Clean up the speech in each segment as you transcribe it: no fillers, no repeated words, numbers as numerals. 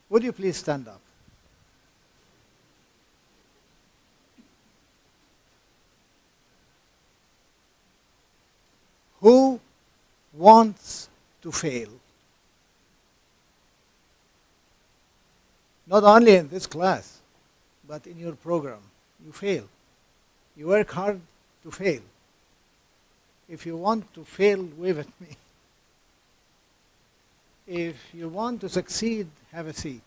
Would you please stand up? Who wants to fail? Not only in this class, but in your program. You fail. You work hard to fail. If you want to fail, wave at me. If you want to succeed, have a seat.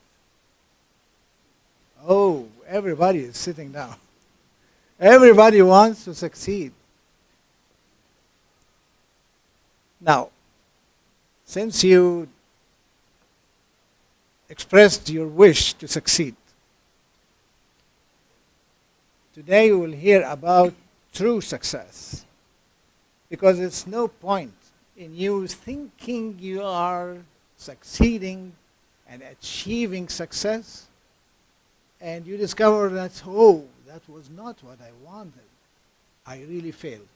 Oh, everybody is sitting down. Everybody wants to succeed. Now, since you expressed your wish to succeed, today we will hear about true success. Because it's no point in you thinking you are succeeding and achieving success, and you discover that, oh, that was not what I wanted. I really failed,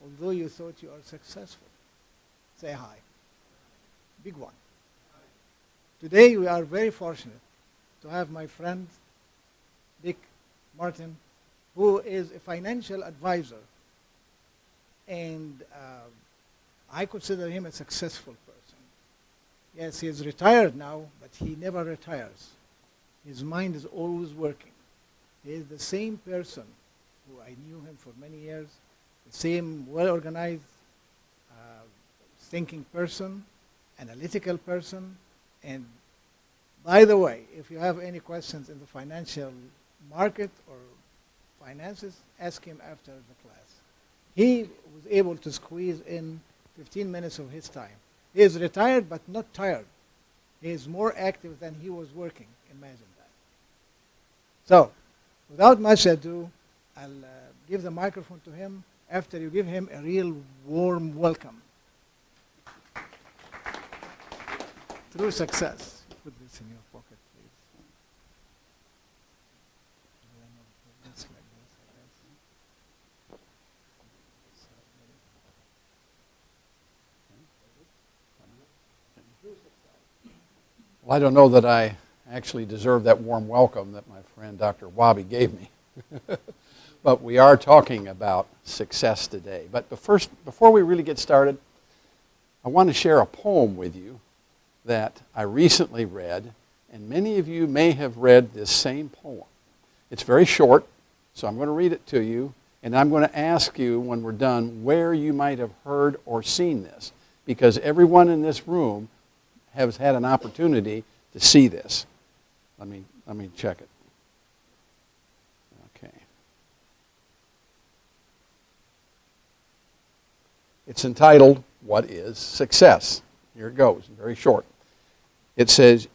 although you thought you are successful. Say hi. Big one. Today we are very fortunate to have my friend Dick Martin, who is a financial advisor. And I consider him a successful person. Yes, he is retired now, but he never retires. His mind is always working. He is the same person who I knew him for many years, the same well-organized, thinking person, analytical person. And by the way, if you have any questions in the financial market or finances, ask him after the class. He was able to squeeze in 15 minutes of his time. He is retired but not tired. He is more active than he was working. Imagine that. So, without much ado, I'll give the microphone to him after you give him a real warm welcome. Through success. Put this in your pocket, please. Well, I don't know that I actually deserve that warm welcome that my friend Dr. Wabi gave me. But we are talking about success today. But before we really get started, I want to share a poem with you that I recently read, and many of you may have read this same poem. It's very short, so I'm going to read it to you, and I'm going to ask you when we're done where you might have heard or seen this, because everyone in this room has had an opportunity to see this. Let me check it. Okay. It's entitled, What is Success? Here it goes, very short. It says,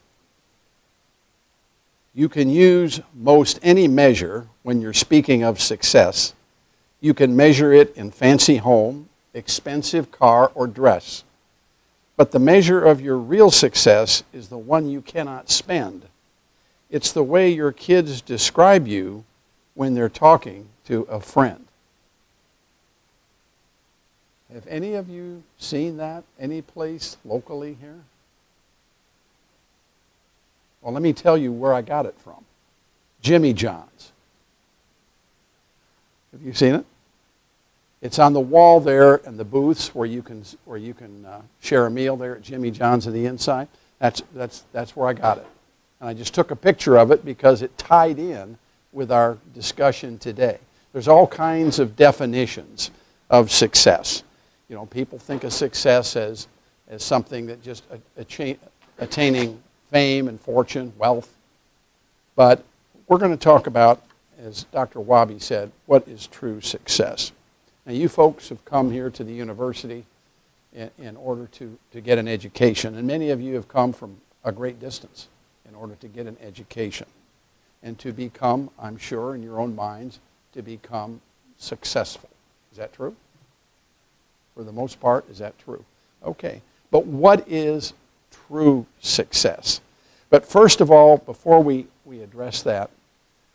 you can use most any measure when you're speaking of success. You can measure it in fancy home, expensive car, or dress. But the measure of your real success is the one you cannot spend. It's the way your kids describe you when they're talking to a friend. Have any of you seen that any place locally here? Well, let me tell you where I got it from. Jimmy John's. Have you seen it? It's on the wall there in the booths where you can share a meal there at Jimmy John's on the inside. That's where I got it. And I just took a picture of it because it tied in with our discussion today. There's all kinds of definitions of success. You know, people think of success as something that just attaining fame and fortune, wealth. But we're going to talk about, as Dr. Wabi said, what is true success. Now, you folks have come here to the university in order to get an education, and many of you have come from a great distance in order to get an education and to become, I'm sure, in your own minds, to become successful. Is that true? For the most part, is that true? Okay. But what is true success? But first of all, before we address that,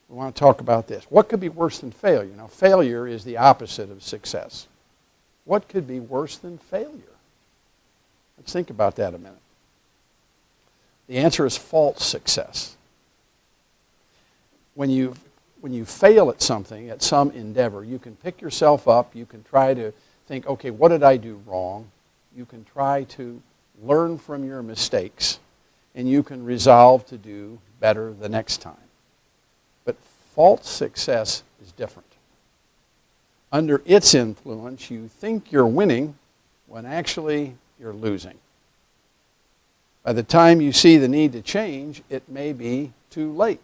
we want to talk about this. What could be worse than failure? Now, failure is the opposite of success. What could be worse than failure? Let's think about that a minute. The answer is false success. When you fail at something, at some endeavor, you can pick yourself up, you can try to think, okay, what did I do wrong? You can try to learn from your mistakes, and you can resolve to do better the next time. But false success is different. Under its influence, you think you're winning when actually you're losing. By the time you see the need to change, it may be too late.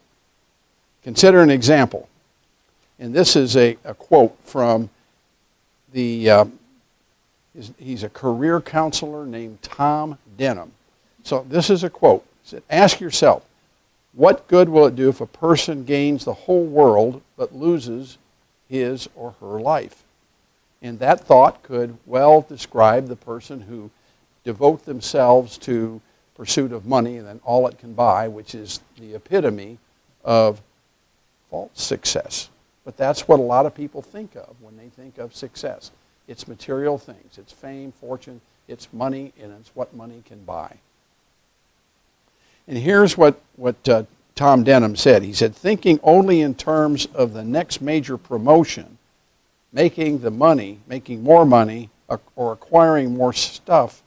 Consider an example. And this is a quote from he's a career counselor named Tom Denham. So this is a quote. He said, ask yourself, what good will it do if a person gains the whole world but loses his or her life? And that thought could well describe the person who devote themselves to pursuit of money and then all it can buy, which is the epitome of false success. But that's what a lot of people think of when they think of success. It's material things. It's fame, fortune, it's money, and it's what money can buy. And here's what Tom Denham said. He said, thinking only in terms of the next major promotion, making more money, or acquiring more stuff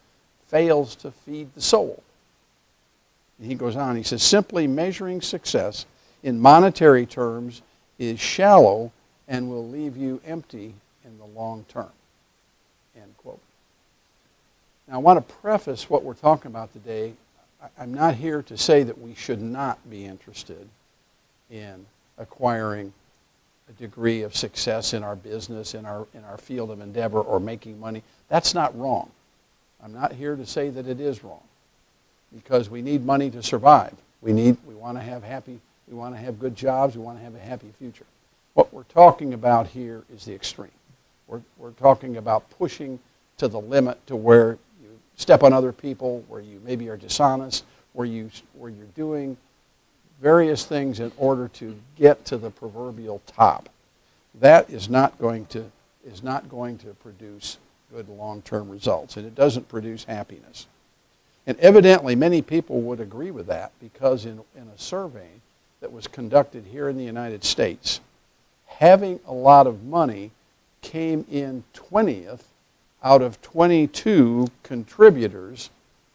fails to feed the soul. And he goes on, he says, simply measuring success in monetary terms is shallow and will leave you empty in the long term. End quote. Now I want to preface what we're talking about today. I'm not here to say that we should not be interested in acquiring a degree of success in our business, in our field of endeavor, or making money. That's not wrong. I'm not here to say that it is wrong, because we need money to survive. We want to have good jobs, we want to have a happy future. What we're talking about here is the extreme. We're talking about pushing to the limit to where you step on other people, where you maybe are dishonest, where you're doing various things in order to get to the proverbial top. That is not going to produce good long-term results, and it doesn't produce happiness. And evidently, many people would agree with that, because in a survey that was conducted here in the United States, having a lot of money came in 20th out of 22 contributors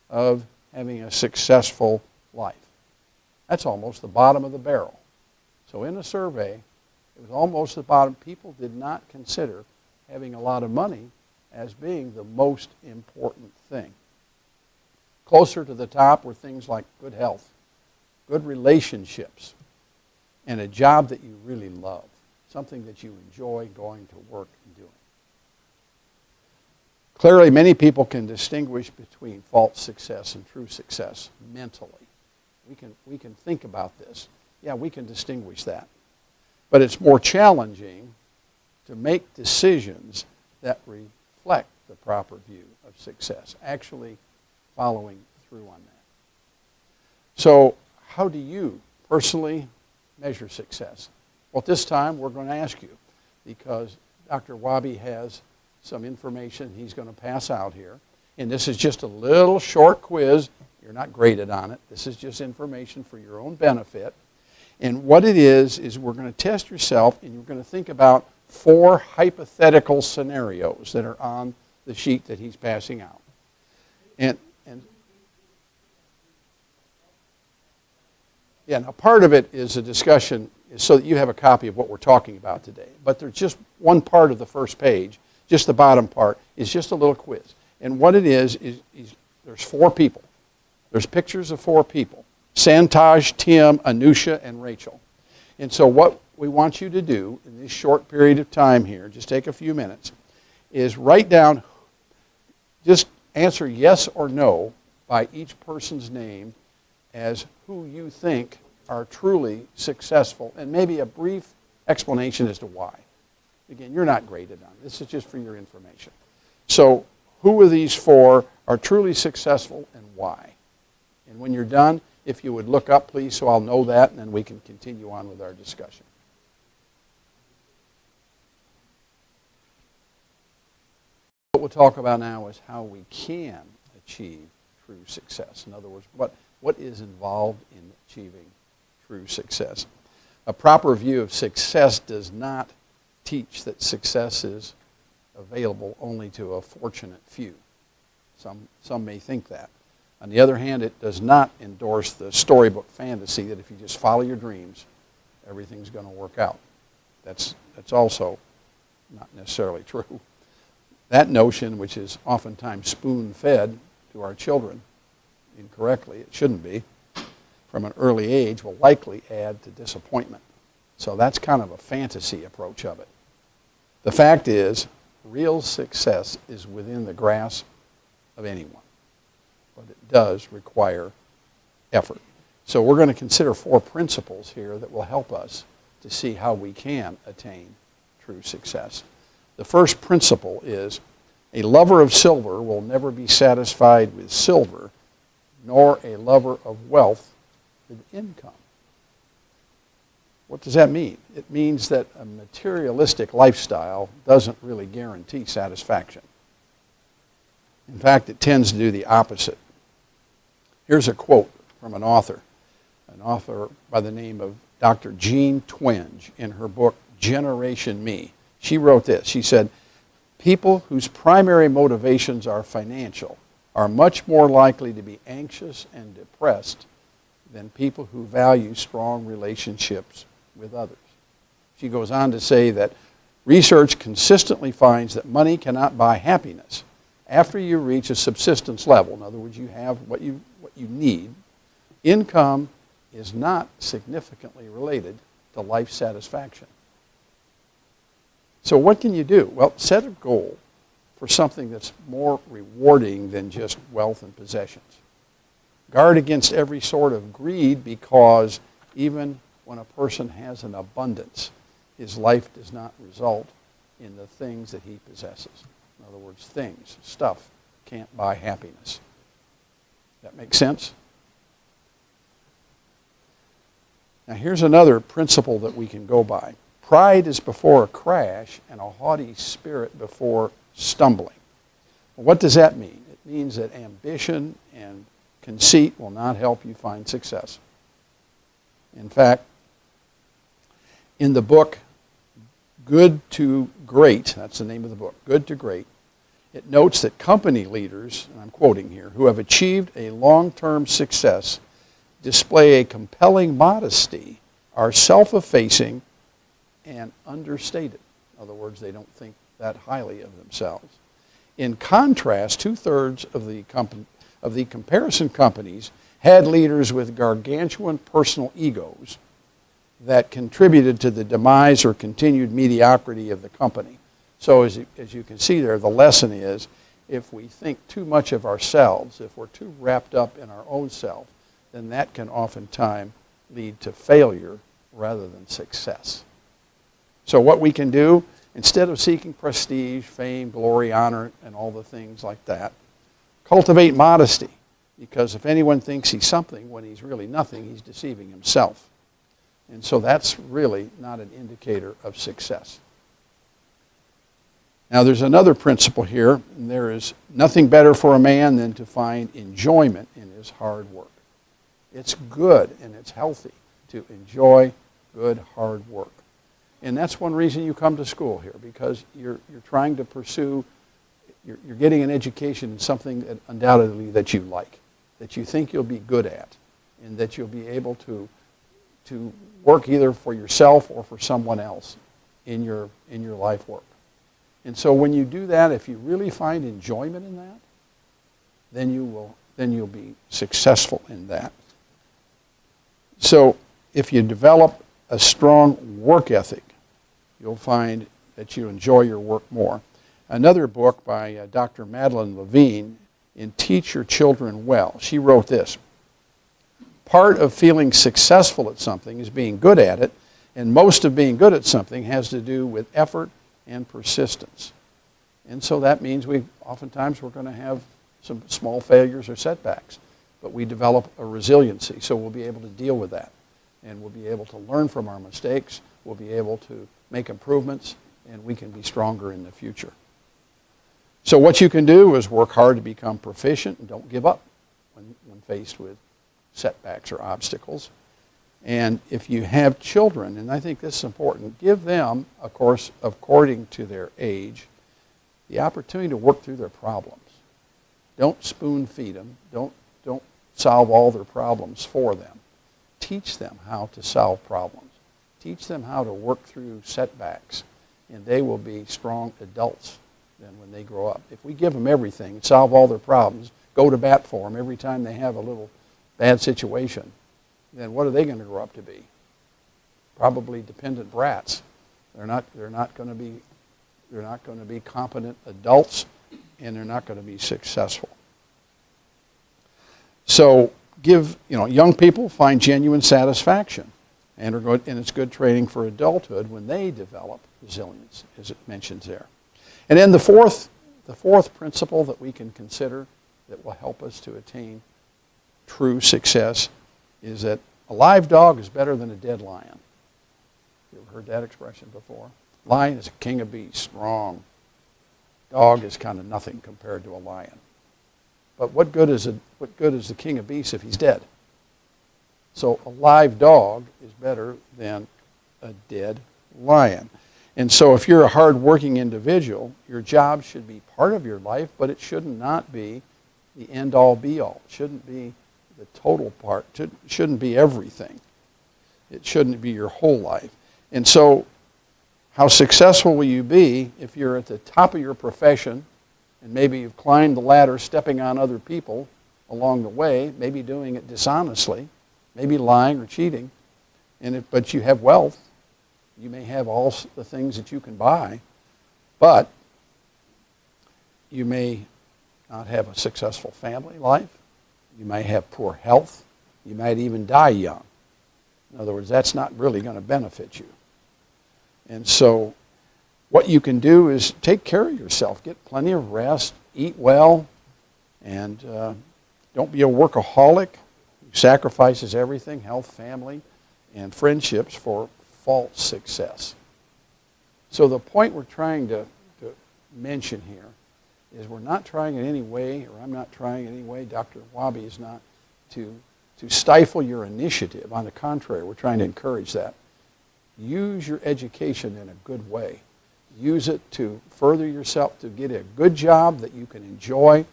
of having a successful life. That's almost the bottom of the barrel. So in a survey, it was almost the bottom. People did not consider having a lot of money as being the most important thing. Closer to the top were things like good health, good relationships, and a job that you really love, something that you enjoy going to work and doing. Clearly, many people can distinguish between false success and true success mentally. We can think about this. Yeah, we can distinguish that. But it's more challenging to make decisions that reflect the proper view of success, actually following through on that. So how do you personally measure success? Well, at this time, we're going to ask you, because Dr. Wabi has some information he's going to pass out here. And this is just a little short quiz. You're not graded on it. This is just information for your own benefit. And what it is we're going to test yourself, and you're going to think about 4 hypothetical scenarios that are on the sheet that he's passing out. And yeah, now part of it is a discussion so that you have a copy of what we're talking about today. But there's just one part of the first page, just the bottom part, is just a little quiz. And what it is there's 4 people. There's pictures of 4 people: Santaj, Tim, Anusha, and Rachel. And so what we want you to do in this short period of time here, just take a few minutes, is write down, just answer yes or no by each person's name as who you think are truly successful, and maybe a brief explanation as to why. Again, you're not graded on this. This is just for your information. So who of these 4 are truly successful and why? And when you're done, if you would look up, please, so I'll know that, and then we can continue on with our discussion. What we'll talk about now is how we can achieve true success. In other words, What is involved in achieving true success? A proper view of success does not teach that success is available only to a fortunate few. Some may think that. On the other hand, it does not endorse the storybook fantasy that if you just follow your dreams, everything's going to work out. That's also not necessarily true. That notion, which is oftentimes spoon-fed to our children incorrectly, it shouldn't be, from an early age, will likely add to disappointment. So that's kind of a fantasy approach of it. The fact is, real success is within the grasp of anyone, but it does require effort. So we're going to consider 4 principles here that will help us to see how we can attain true success. The first principle is, a lover of silver will never be satisfied with silver, nor a lover of wealth with income. What does that mean? It means that a materialistic lifestyle doesn't really guarantee satisfaction. In fact, it tends to do the opposite. Here's a quote from an author by the name of Dr. Jean Twenge in her book, Generation Me. She wrote this. She said, people whose primary motivations are financial are much more likely to be anxious and depressed than people who value strong relationships with others. She goes on to say that research consistently finds that money cannot buy happiness. After you reach a subsistence level, in other words, you have what you need, income is not significantly related to life satisfaction. So what can you do? Well, set a goal for something that's more rewarding than just wealth and possessions. Guard against every sort of greed, because even when a person has an abundance, his life does not result in the things that he possesses. In other words, things, stuff, can't buy happiness. That makes sense? Now here's another principle that we can go by. Pride is before a crash, and a haughty spirit before stumbling. Well, what does that mean? It means that ambition and conceit will not help you find success. In fact, in the book Good to Great, that's the name of the book, Good to Great, it notes that company leaders, and I'm quoting here, who have achieved a long-term success display a compelling modesty, are self-effacing, and understated. In other words, they don't think that highly of themselves. In contrast, 2/3 of the comparison companies had leaders with gargantuan personal egos that contributed to the demise or continued mediocrity of the company. So as you can see there, the lesson is, if we think too much of ourselves, if we're too wrapped up in our own self, then that can oftentimes lead to failure rather than success. So what we can do, instead of seeking prestige, fame, glory, honor, and all the things like that, cultivate modesty. Because if anyone thinks he's something when he's really nothing, he's deceiving himself. And so that's really not an indicator of success. Now there's another principle here, and there is nothing better for a man than to find enjoyment in his hard work. It's good and it's healthy to enjoy good hard work. And that's one reason you come to school here, because you're trying to pursue, you're getting an education in something that undoubtedly that you like, that you think you'll be good at, and that you'll be able to work either for yourself or for someone else in your life work. And so when you do that, if you really find enjoyment in that, then you'll be successful in that. So if you develop a strong work ethic, you'll find that you enjoy your work more. Another book by Dr. Madeline Levine, in Teach Your Children Well, she wrote this: part of feeling successful at something is being good at it, and most of being good at something has to do with effort and persistence. And so that means oftentimes we're going to have some small failures or setbacks, but we develop a resiliency, so we'll be able to deal with that. And we'll be able to learn from our mistakes, we'll be able to make improvements, and we can be stronger in the future. So what you can do is work hard to become proficient and don't give up when faced with setbacks or obstacles. And if you have children, and I think this is important, give them, of course, according to their age, the opportunity to work through their problems. Don't spoon feed them. Don't solve all their problems for them. Teach them how to solve problems. Teach them how to work through setbacks, and they will be strong adults then when they grow up. If we give them everything, solve all their problems, go to bat for them every time they have a little bad situation, then what are they going to grow up to be? Probably dependent brats. They're not going to be competent adults, and they're not going to be successful. So give, young people find genuine satisfaction, and it's good training for adulthood when they develop resilience, as it mentions there. And then the fourth principle that we can consider that will help us to attain true success is that a live dog is better than a dead lion. You ever heard that expression before? Lion is a king of beasts, strong. Dog is kind of nothing compared to a lion. But what good is the king of beasts if he's dead? So a live dog is better than a dead lion. And so if you're a hard-working individual, your job should be part of your life, but it should not be the end-all, be-all. It shouldn't be the total part. It shouldn't be everything. It shouldn't be your whole life. And so how successful will you be if you're at the top of your profession and maybe you've climbed the ladder stepping on other people along the way, maybe doing it dishonestly, maybe lying or cheating, but you have wealth. You may have all the things that you can buy, but you may not have a successful family life. You might have poor health. You might even die young. In other words, that's not really going to benefit you. And so what you can do is take care of yourself. Get plenty of rest. Eat well. And don't be a workaholic who sacrifices everything, health, family, and friendships for false success. So the point we're trying to mention here is we're not trying in any way, or I'm not trying in any way, Dr. Wabi is not, to stifle your initiative. On the contrary, we're trying to encourage that. Use your education in a good way. Use it to further yourself, to get a good job that you can enjoy,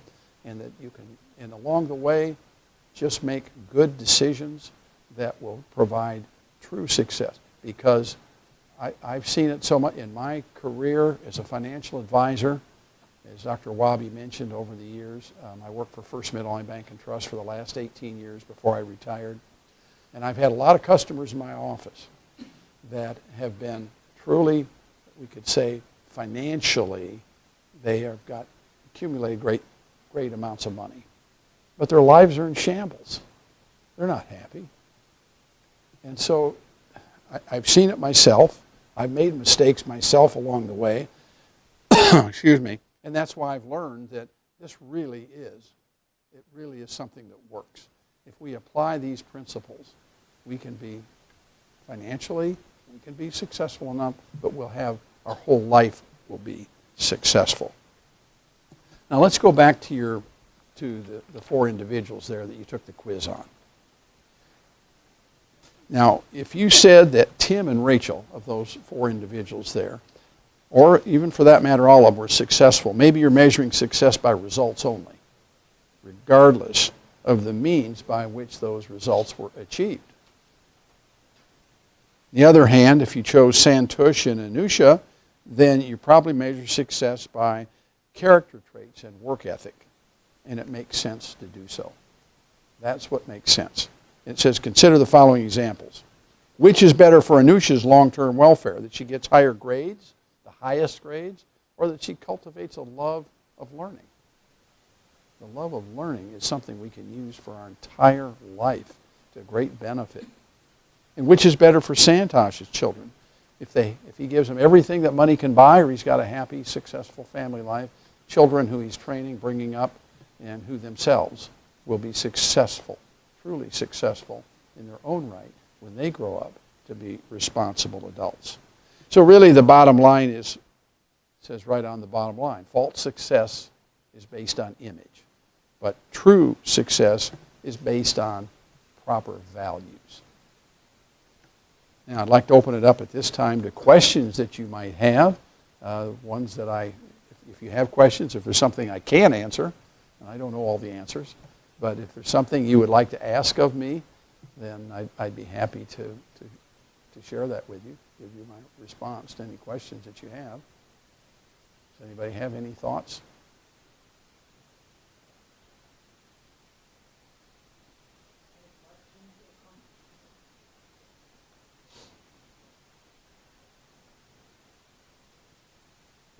and that you can, and along the way, just make good decisions that will provide true success. Because I've seen it so much in my career as a financial advisor. As Dr. Wabi mentioned over the years, I worked for First Mid-Atlantic Bank and Trust for the last 18 years before I retired. And I've had a lot of customers in my office that have been truly, we could say, financially, they have accumulated great amounts of money. But their lives are in shambles. They're not happy. And so I've seen it myself. I've made mistakes myself along the way. Excuse me. And that's why I've learned that it really is something that works. If we apply these principles, we can be financially, we can be successful enough, but our whole life will be successful. Now let's go back to the four individuals there that you took the quiz on. Now, if you said that Tim and Rachel, of those four individuals there, or even for that matter, all of them were successful, maybe you're measuring success by results only, regardless of the means by which those results were achieved. On the other hand, if you chose Santush and Anusha, then you probably measure success by character traits and work ethic, and it makes sense to do so. That's what makes sense. It says, consider the following examples. Which is better for Anusha's long-term welfare, that she gets higher grades, the highest grades, or that she cultivates a love of learning? The love of learning is something we can use for our entire life to great benefit. And which is better for Santosh's children? If he gives them everything that money can buy, or he's got a happy, successful family life, children who he's training, bringing up, and who themselves will be successful, truly successful in their own right when they grow up to be responsible adults. So really the bottom line is, it says right on the bottom line, false success is based on image, but true success is based on proper values. Now, I'd like to open it up at this time to questions that you might have, ones that if you have questions, if there's something I can answer, and I don't know all the answers, but if there's something you would like to ask of me, then I'd be happy to share that with you, give you my response to any questions that you have. Does anybody have any thoughts?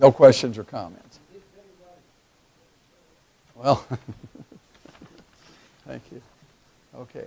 No questions or comments? Well, thank you. Okay.